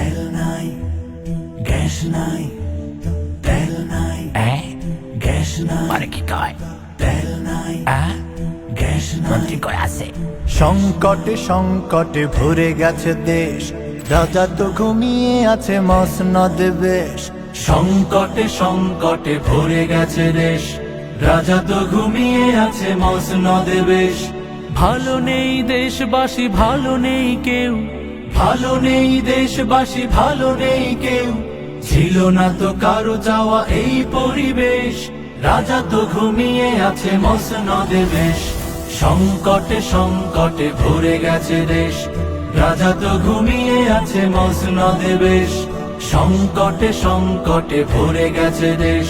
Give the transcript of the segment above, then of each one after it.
তেল নাই গ্যাস নাই, তেল নাই গ্যাস নাই, মানে কি কয় তেল নাই গ্যাস নাই। মন্ত্রী কয় আছে সংকটে সংকটে ভরে গেছে দেশ, রাজা তো ঘুমিয়ে আছে মসনদ বেশ। সংকটে সংকটে ভরে গেছে দেশ, রাজা তো ঘুমিয়ে আছে মসনদে বেশ। ভালো নেই দেশবাসী, ভালো নেই কেউ, ভালো নেই দেশবাসী, ভালো নেই কেউ, ছিল না তো কারো চাওয়া এই পরিবেশ, রাজা তো ঘুমিয়ে আছে মসনদে বেশ। সংকটে সংকটে ভরে গেছে দেশ, রাজা তো ঘুমিয়ে আছে মসনদে বেশ। সংকটে সংকটে ভরে গেছে দেশ,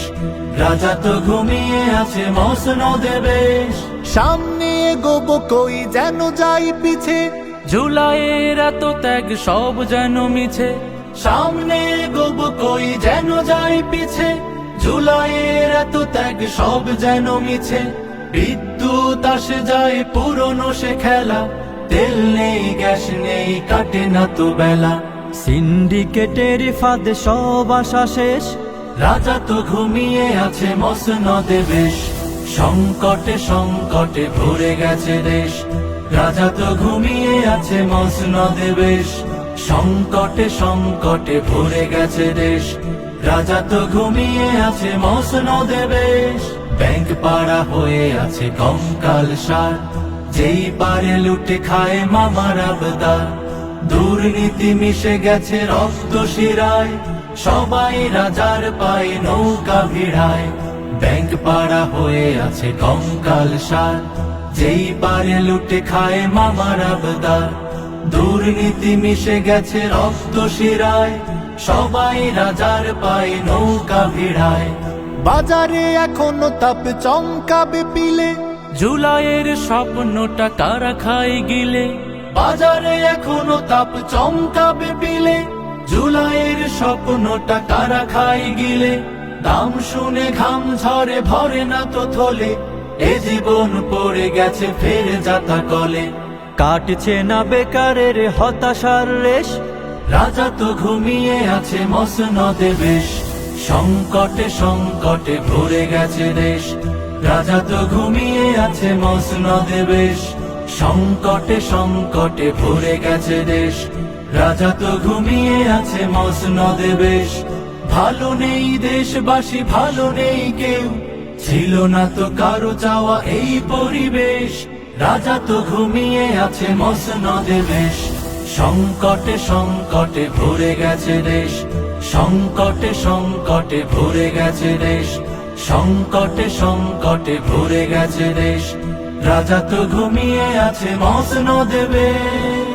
রাজা তো ঘুমিয়ে আছে মসনদে বেশ। সামনে এগোবো কই যেন যাই পিছে, জুলাইয়ের এত ত্যাগ সব যেন মিছে। সামনে গোব কই যেন যাই পিছে, জুলাইয়ের এত ত্যাগ সব যেন মিছে। বিদ্যুৎ আসে যায় পুরনো সে খেলা, তেল নেই গ্যাস নেই কাটে না তো বেলা। সিন্ডিকেটের ফাঁদে সব আশা শেষ, রাজা তো ঘুমিয়ে আছে মসনদে বেশ। সংকটে সংকটে ভরে গেছে দেশ, রাজা তো ঘুমিয়ে আছে মসনদে বেশ। সংকটে সংকটে ভরে গেছে দেশ, রাজা তো ঘুমিয়ে আছে মসনদে বেশ। ব্যাংক পাড়া হয়ে আছে কঙ্কাল সার, যেই পারে লুটে খায় মামার আবদার। দুর্নীতি মিশে গেছে রক্ত শিরায়, সবাই রাজার পায়ে নৌকা ভিড়ায়। ব্যাংক পাড়া হয়ে আছে কঙ্কাল সার, যেই পারে লুটে খায় মামার আবদার। দুর্নীতি মিশে গেছে রক্ত শিরায়, সবাই রাজার পায়ে নৌকা ভিড়ায়। বাজারে এখনো তাপ চমকাবে পিলে, জুলাইয়ের স্বপ্নটা কারা খায় গিলে। বাজারে এখনো তাপ চমকাবে পিলে, জুলাইয়ের স্বপ্নটা কারা খাই গিলে। দাম শুনে ঘাম ঝরে ভরে না তো থলে, এ জীবন পড়ে গেছে ফের যাতা কলে। কাটছে না বেকারের হতাশার রেশ, রাজা তো ঘুমিয়ে আছে মসনদে বেশ। সংকটে সংকটে ভরে গেছে দেশ, রাজা তো ঘুমিয়ে আছে মসনদে বেশ। সংকটে সংকটে ভরে গেছে দেশ, রাজা তো ঘুমিয়ে আছে মসনদে বেশ। ভালো নেই দেশবাসী, ভালো নেই কেউ, ছিল না তো কারো চাওয়া এই পরিবেশ, রাজা তো ঘুমিয়ে আছে মসনদে বেশ। সংকটে সংকটে ভরে গেছে দেশ, সংকটে সংকটে ভরে গেছে দেশ। সংকটে সংকটে ভরে গেছে দেশ, রাজা তো ঘুমিয়ে আছে মসনদে বেশ।